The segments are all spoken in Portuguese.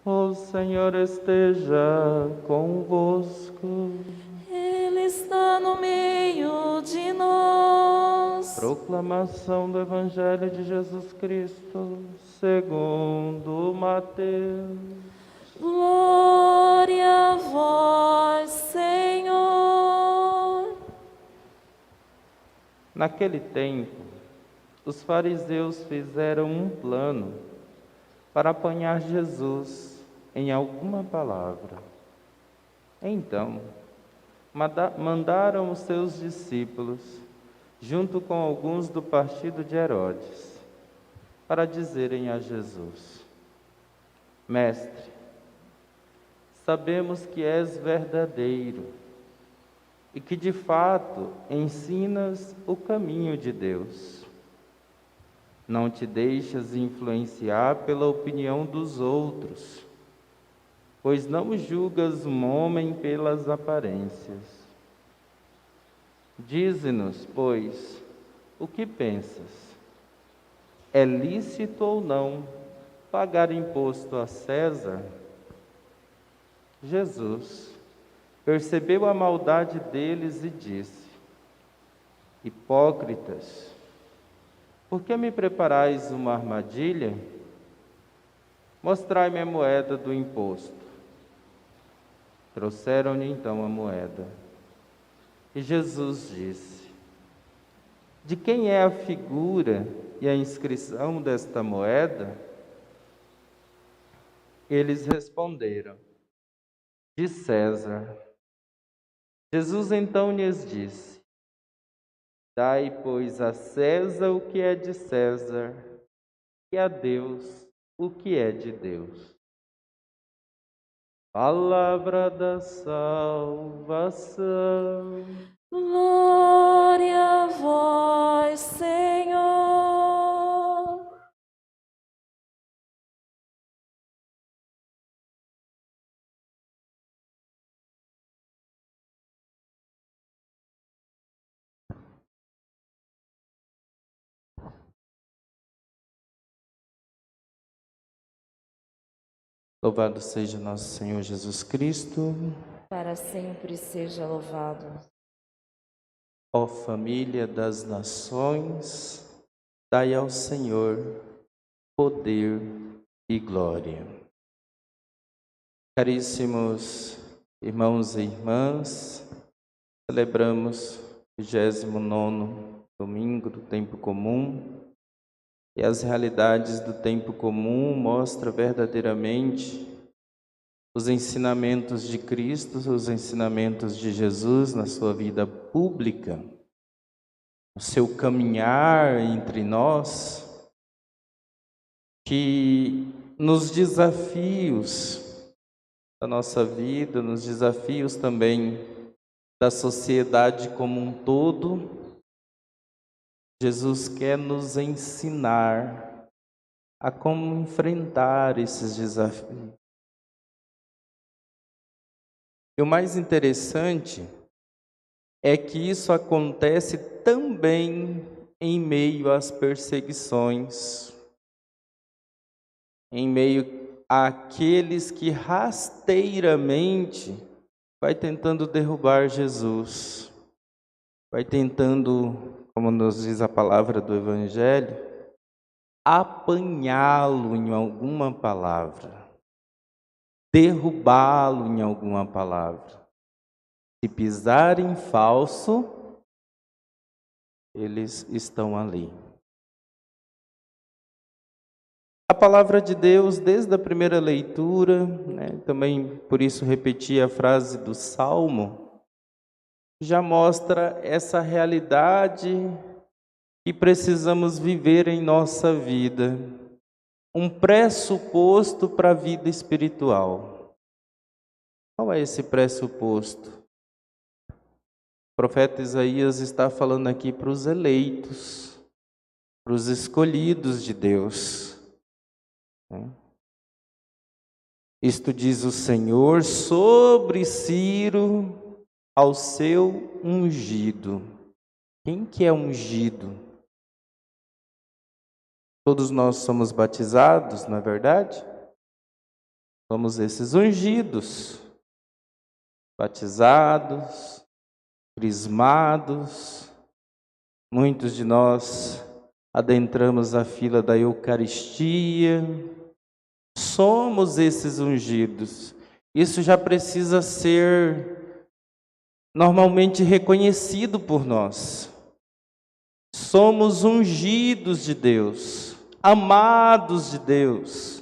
O Senhor esteja convosco. Ele está no meio de nós. Proclamação do Evangelho de Jesus Cristo, segundo Mateus. Glória a vós, Senhor. Naquele tempo, os fariseus fizeram um plano para apanhar Jesus em alguma palavra. Então, mandaram os seus discípulos, junto com alguns do partido de Herodes, para dizerem a Jesus: Mestre, sabemos que és verdadeiro e que de fato ensinas o caminho de Deus. Não te deixas influenciar pela opinião dos outros, pois não julgas um homem pelas aparências. Dize-nos, pois, o que pensas? É lícito ou não pagar imposto a César? Jesus percebeu a maldade deles e disse: Hipócritas, por que me preparais uma armadilha? Mostrai-me a moeda do imposto. Trouxeram-lhe então a moeda. E Jesus disse: De quem é a figura e a inscrição desta moeda? Eles responderam: De César. Jesus então lhes disse: Dai, pois, a César o que é de César, e a Deus o que é de Deus. Palavra da salvação. Glória a vós, Senhor. Louvado seja nosso Senhor Jesus Cristo. Para sempre seja louvado. Ó família das nações, dai ao Senhor poder e glória. Caríssimos irmãos e irmãs, celebramos o 29º domingo do tempo comum, e as realidades do tempo comum mostram verdadeiramente os ensinamentos de Cristo, os ensinamentos de Jesus na sua vida pública, o seu caminhar entre nós, que nos desafios da nossa vida, nos desafios também da sociedade como um todo, Jesus quer nos ensinar a como enfrentar esses desafios. E o mais interessante é que isso acontece também em meio às perseguições, em meio àqueles que rasteiramente vai tentando derrubar Jesus, vai tentando, como nos diz a palavra do Evangelho, apanhá-lo em alguma palavra, derrubá-lo em alguma palavra. Se pisar em falso, eles estão ali. A palavra de Deus, desde a primeira leitura, também por isso repeti a frase do Salmo, já mostra essa realidade que precisamos viver em nossa vida, um pressuposto para a vida espiritual. Qual é esse pressuposto? O profeta Isaías está falando aqui para os eleitos, para os escolhidos de Deus. Isto diz o Senhor sobre Ciro ao seu ungido. Quem que é ungido? Todos nós somos batizados, não é verdade? Somos esses ungidos, batizados, crismados. Muitos de nós adentramos a fila da Eucaristia. Somos esses ungidos. Isso já precisa ser normalmente reconhecido por nós. Somos ungidos de Deus, amados de Deus,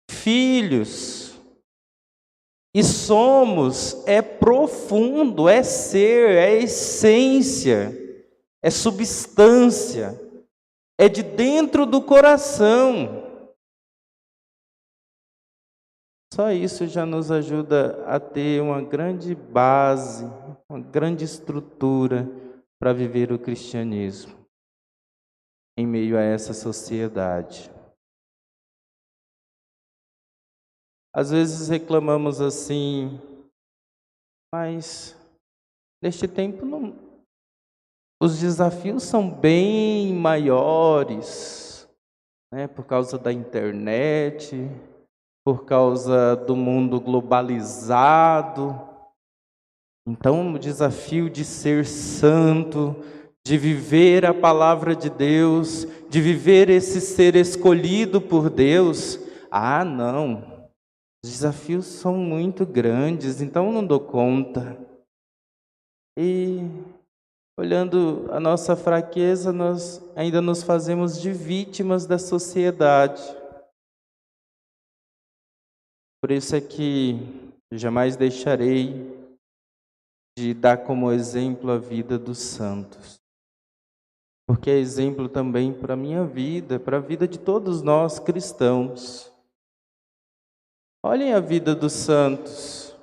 filhos. E somos, é profundo, é ser, é essência, é substância, é de dentro do coração. Só isso já nos ajuda a ter uma grande base, uma grande estrutura para viver o cristianismo em meio a essa sociedade. Às vezes reclamamos assim, mas neste tempo os desafios são bem maiores, né, por causa da internet, por causa do mundo globalizado. Então, o desafio de ser santo, de viver a palavra de Deus, de viver esse ser escolhido por Deus, não. Os desafios são muito grandes, então não dou conta. E olhando a nossa fraqueza, nós ainda nos fazemos de vítimas da sociedade. Por isso é que eu jamais deixarei de dar como exemplo a vida dos santos. Porque é exemplo também para a minha vida, para a vida de todos nós cristãos. Olhem a vida dos santos,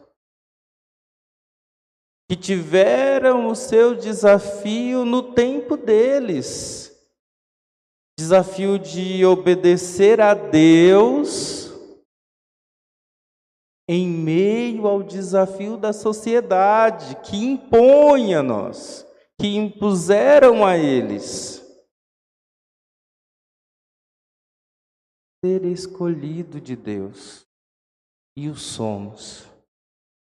que tiveram o seu desafio no tempo deles. Desafio de obedecer a Deus em meio ao desafio da sociedade que impõe a nós, que impuseram a eles. Ser escolhido de Deus, e o somos,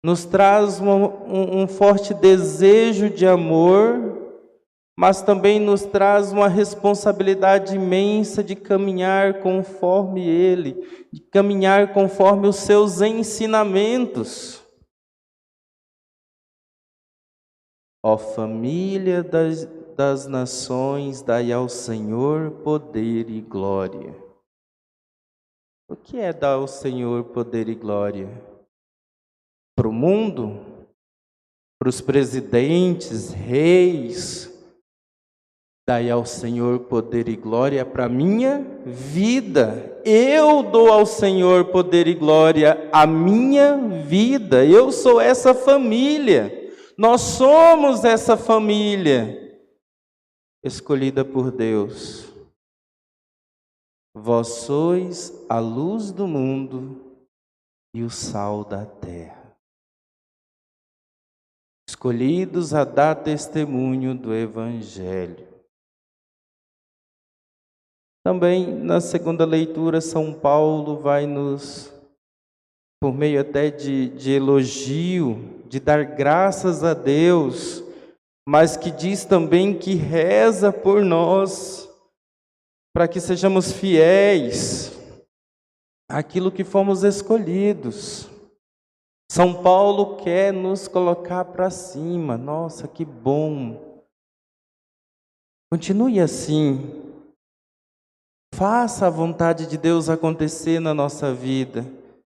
nos traz um forte desejo de amor, mas também nos traz uma responsabilidade imensa de caminhar conforme Ele, de caminhar conforme os seus ensinamentos. Ó família das nações, dai ao Senhor poder e glória. O que é dar ao Senhor poder e glória? Para o mundo? Para os presidentes, reis? Dai ao Senhor poder e glória para a minha vida. Eu dou ao Senhor poder e glória à minha vida. Eu sou essa família. Nós somos essa família escolhida por Deus. Vós sois a luz do mundo e o sal da terra. Escolhidos a dar testemunho do Evangelho. Também na segunda leitura, São Paulo vai nos, por meio até de elogio, de dar graças a Deus, mas que diz também que reza por nós, para que sejamos fiéis àquilo que fomos escolhidos. São Paulo quer nos colocar para cima. Nossa, que bom! Continue assim. Faça a vontade de Deus acontecer na nossa vida,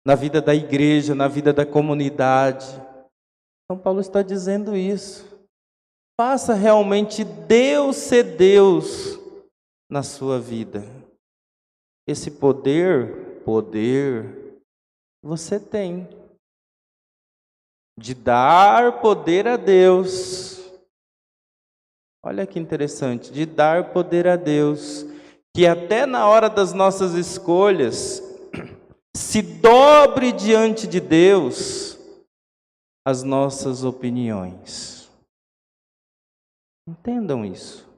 na vida da igreja, na vida da comunidade. São Paulo está dizendo isso. Faça realmente Deus ser Deus na sua vida. Esse poder você tem de dar poder a Deus. Olha que interessante, de dar poder a Deus, que até na hora das nossas escolhas se dobre diante de Deus as nossas opiniões. Entendam isso.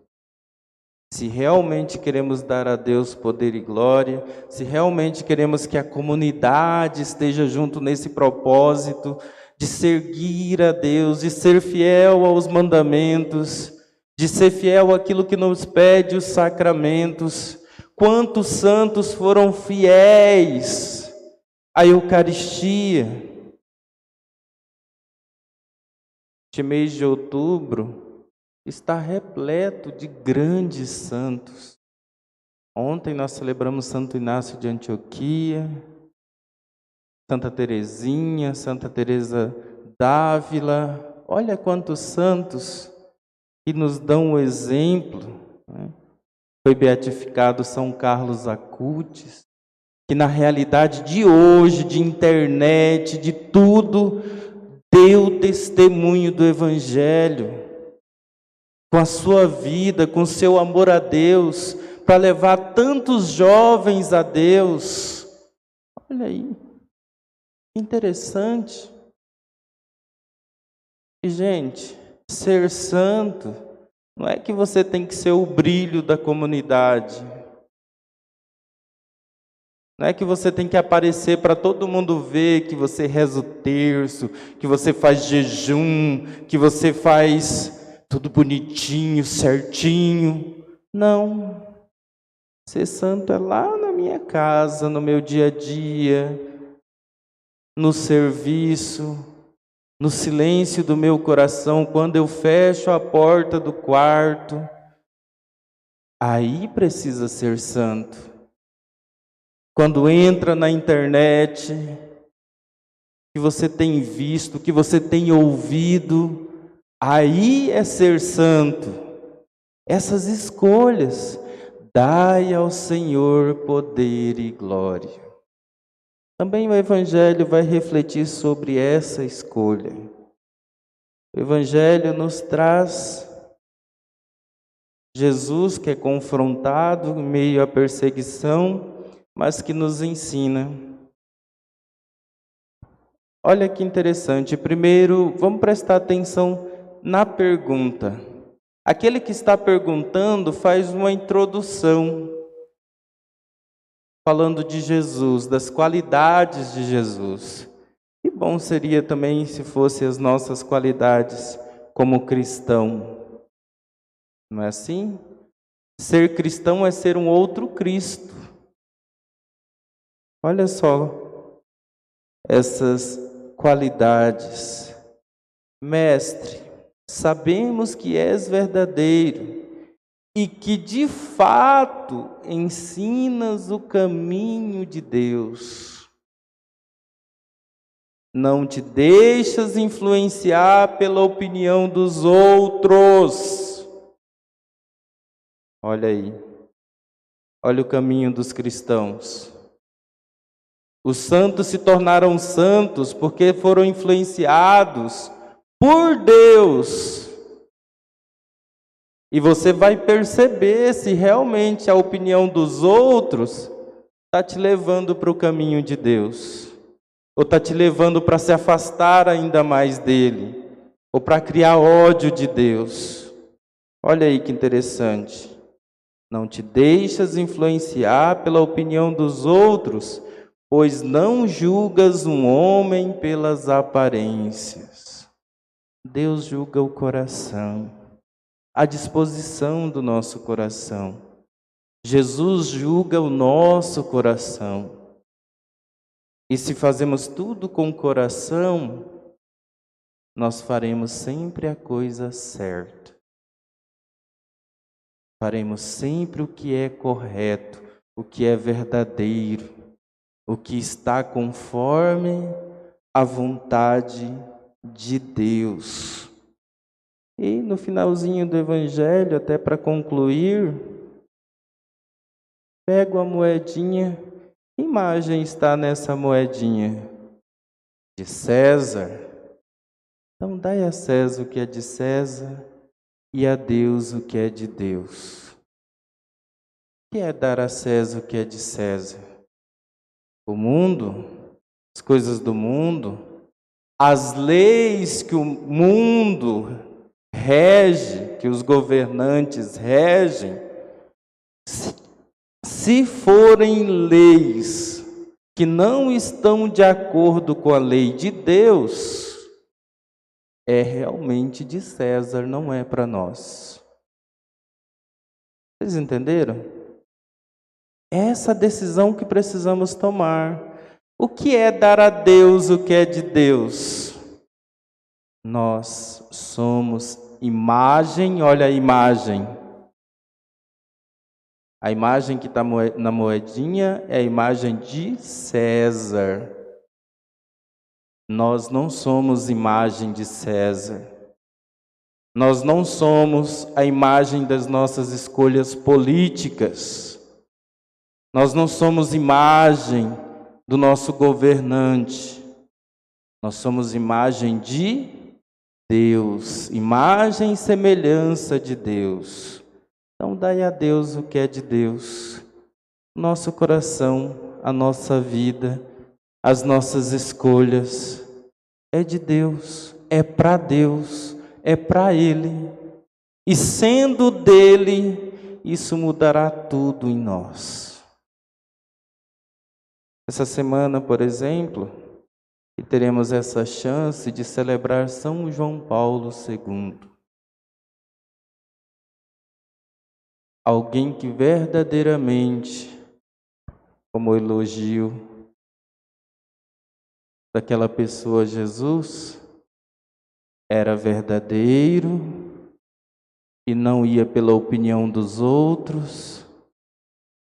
Se realmente queremos dar a Deus poder e glória, se realmente queremos que a comunidade esteja junto nesse propósito de seguir a Deus, de ser fiel aos mandamentos, de ser fiel àquilo que nos pede os sacramentos. Quantos santos foram fiéis à Eucaristia? Este mês de outubro está repleto de grandes santos. Ontem nós celebramos Santo Inácio de Antioquia, Santa Teresinha, Santa Teresa d'Ávila. Olha quantos santos que nos dão o exemplo, né? Foi beatificado São Carlos Acutis, que na realidade de hoje, de internet, de tudo, deu testemunho do Evangelho, com a sua vida, com o seu amor a Deus, para levar tantos jovens a Deus. Olha aí, interessante. E, gente, ser santo não é que você tem que ser o brilho da comunidade. Não é que você tem que aparecer para todo mundo ver que você reza o terço, que você faz jejum, que você faz tudo bonitinho, certinho. Não. Ser santo é lá na minha casa, no meu dia a dia, no serviço, no silêncio do meu coração, quando eu fecho a porta do quarto. Aí precisa ser santo. Quando entra na internet, que você tem visto, que você tem ouvido, aí é ser santo. Essas escolhas, dai ao Senhor poder e glória. Também o Evangelho vai refletir sobre essa escolha. O Evangelho nos traz Jesus, que é confrontado em meio à perseguição, mas que nos ensina. Olha que interessante. Primeiro, vamos prestar atenção na pergunta. Aquele que está perguntando faz uma introdução, falando de Jesus, das qualidades de Jesus. Que bom seria também se fossem as nossas qualidades como cristão. Não é assim? Ser cristão é ser um outro Cristo. Olha só essas qualidades. Mestre, sabemos que és verdadeiro e que de fato ensinas o caminho de Deus. Não te deixas influenciar pela opinião dos outros. Olha aí. Olha o caminho dos cristãos. Os santos se tornaram santos porque foram influenciados por Deus. E você vai perceber se realmente a opinião dos outros está te levando para o caminho de Deus, ou está te levando para se afastar ainda mais dele, ou para criar ódio de Deus. Olha aí que interessante. Não te deixas influenciar pela opinião dos outros, pois não julgas um homem pelas aparências. Deus julga o coração, a disposição do nosso coração. Jesus julga o nosso coração. E se fazemos tudo com o coração, nós faremos sempre a coisa certa. Faremos sempre o que é correto, o que é verdadeiro, o que está conforme a vontade de Deus. E no finalzinho do Evangelho, até para concluir, pego a moedinha. Que imagem está nessa moedinha? De César. Então dai a César o que é de César e a Deus o que é de Deus. O que é dar a César o que é de César? O mundo, as coisas do mundo, as leis que o mundo rege, que os governantes regem, Se forem leis que não estão de acordo com a lei de Deus, é realmente de César, não é para nós. Vocês entenderam? É essa decisão que precisamos tomar. O que é dar a Deus o que é de Deus? Nós somos imagem, olha a imagem. A imagem que está na moedinha é a imagem de César. Nós não somos imagem de César. Nós não somos a imagem das nossas escolhas políticas. Nós não somos imagem do nosso governante. Nós somos imagem de Deus, imagem e semelhança de Deus. Então, dai a Deus o que é de Deus. Nosso coração, a nossa vida, as nossas escolhas é de Deus, é para Deus, é para Ele. E sendo dele, isso mudará tudo em nós. Essa semana, por exemplo, teremos essa chance de celebrar São João Paulo II. Alguém que verdadeiramente, como elogio daquela pessoa Jesus, era verdadeiro e não ia pela opinião dos outros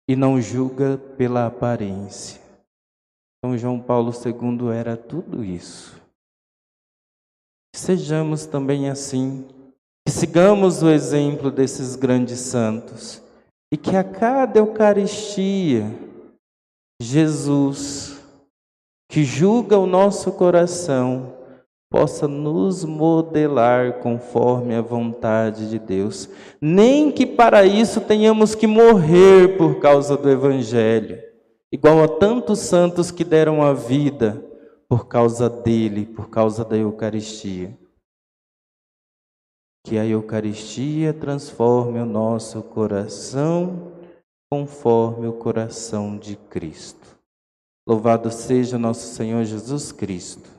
e não julga pela aparência. São João Paulo II era tudo isso. Sejamos também assim, que sigamos o exemplo desses grandes santos e que a cada Eucaristia, Jesus, que julga o nosso coração, possa nos modelar conforme a vontade de Deus. Nem que para isso tenhamos que morrer por causa do Evangelho, igual a tantos santos que deram a vida por causa dele, por causa da Eucaristia. Que a Eucaristia transforme o nosso coração conforme o coração de Cristo. Louvado seja nosso Senhor Jesus Cristo.